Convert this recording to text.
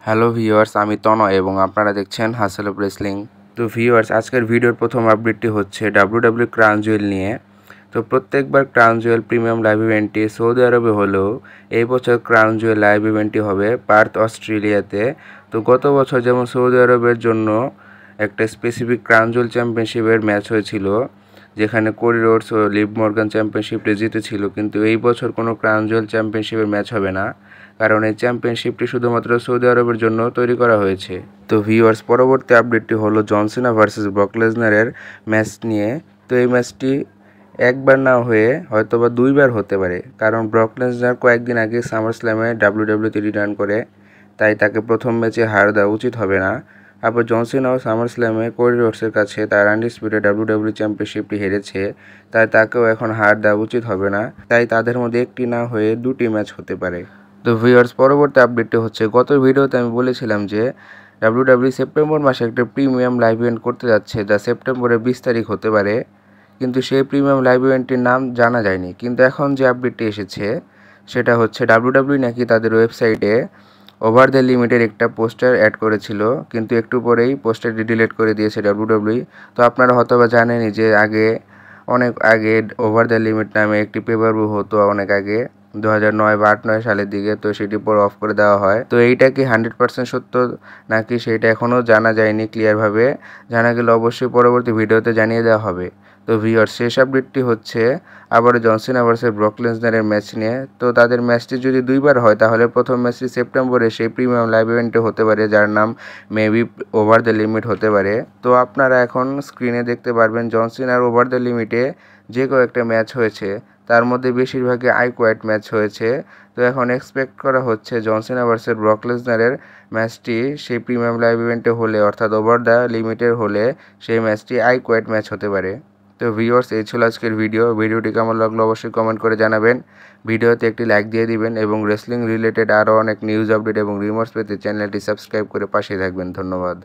Hello viewers, আমি তনয় এবং আপনারা দেখছেন হাসেল অফ রেসলিং। তো ভিউয়ার্স, আজকের ভিডিওর প্রথম আপডেটটি হচ্ছে ডাব্লিউডাব্লিউ ক্রাউন জুয়েল নিয়ে। তো প্রত্যেকবার ক্রাউন জুয়েল প্রিমিয়াম লাইভ ইভেন্টটি সৌদি আরবে হলেও এই বছর ক্রাউন জুয়েল লাইভ ইভেন্টটি হবে পার্থ, অস্ট্রেলিয়াতে। তো গত বছর যেমন সৌদি আরবের জন্য একটা স্পেসিফিক ক্রাউন জুয়েল চ্যাম্পিয়নশিপের ম্যাচ হয়েছিল, যেখানে কোডি রোডস ও লিভ মর্গান চ্যাম্পিয়নশিপটি জিতেছিল, কিন্তু এই বছর কোনো ক্রাউন জুয়েল চ্যাম্পিয়নশিপের ম্যাচ হবে না, কারণ এই চ্যাম্পিয়নশিপটি শুধুমাত্র সৌদি আরবের জন্য তৈরি করা হয়েছে। তো ভিউয়ার্স, পরবর্তী আপডেটটি হলো জন সিনা ভার্সেস ব্রক লেসনারের ম্যাচ নিয়ে। তো এই ম্যাচটি একবার না হয়ে হয়তোবা দুইবার হতে পারে, কারণ ব্রক লেসনার কয়েকদিন আগে সামার স্ল্যামে ডাব্লিউডাব্লিউতে রিটার্ন করে, তাই তাকে প্রথম ম্যাচে হার দেওয়া উচিত হবে না। আবার জন সিনাও সামার স্ল্যামে কোডি রোডসের কাছে তার আনডিসপিউটেড ডাব্লিউডাব্লিউ চ্যাম্পিয়নশিপটি হেরেছে, তাই তাকেও এখন হার দেওয়া উচিত হবে না। তাই তাদের মধ্যে একটি না হয়ে দুটি ম্যাচ হতে পারে। তো ভিউয়ার্স, পরবর্তী আপডেটটি হচ্ছে, গত ভিডিওতে আমি বলেছিলাম যে ডাব্লিউডাব্লিউ সেপ্টেম্বর মাসে একটা প্রিমিয়াম লাইভ ইভেন্ট করতে যাচ্ছে, যা সেপ্টেম্বরের 20 তারিখ হতে পারে, কিন্তু সেই প্রিমিয়াম লাইভ ইভেন্টটির নাম জানা যায়নি। কিন্তু এখন যে আপডেটটি এসেছে সেটা হচ্ছে ডাব্লিউডাব্লিউ নাকি তাদের ওয়েবসাইটে ওভার দ্য লিমিটের একটা পোস্টার অ্যাড করেছিল, কিন্তু একটু পরেই পোস্টারটি ডিলিট করে দিয়েছে ডাব্লিউডাব্লিউ। তো আপনারা হয়তোবা জানেনই যে অনেক আগে ওভার দ্য লিমিট নামে একটি পেপার ভিউ হতো অনেক আগে, 2009 বা 8-9 সালের দিকে। তো সেটি পরে অফ করে দেওয়া হয়। তো এইটা কি 100% সত্য নাকি সেটা এখনও জানা যায়নি ক্লিয়ারভাবে। জানা গেলে অবশ্যই পরবর্তী ভিডিওতে জানিয়ে দেওয়া হবে। তো ভিউয়ার্স, শেষ আপডেটটি হচ্ছে আবারও জন সিনা ভার্সেস ব্রক লেসনারের ম্যাচ নিয়ে। তো তাদের ম্যাচটি যদি দুইবার হয়, তাহলে প্রথম ম্যাচটি সেপ্টেম্বরে সেই প্রিমিয়াম লাইভ ইভেন্টে হতে পারে, যার নাম মেবি ওভার দ্য লিমিট হতে পারে। তো আপনারা এখন স্ক্রিনে দেখতে পারবেন জন সিনার ওভার দ্য লিমিটে যে কয়েকটা ম্যাচ হয়েছে, তার মধ্যে বেশিরভাগই কোয়াইট ম্যাচ হয়েছে। তো এখন এক্সপেক্ট করা হচ্ছে জন সিনা ভার্সেস ব্রক লেসনারের ম্যাচটি সেই প্রিমিয়াম লাইভ ইভেন্টে হলে, অর্থাৎ ওভার দ্য লিমিটের হলে, সেই ম্যাচটি কোয়াইট ম্যাচ হতে পারে। তো ভিউয়ার্স, এই ছিল আজকের ভিডিওটি কেমন লাগলো অবশ্যই কমেন্ট করে জানাবেন। ভিডিওতে একটি লাইক দিয়ে দিবেন এবং রেসলিং রিলেটেড আরও অনেক নিউজ আপডেট এবং রিমার্স পেতে চ্যানেলটি সাবস্ক্রাইব করে পাশে থাকবেন। ধন্যবাদ।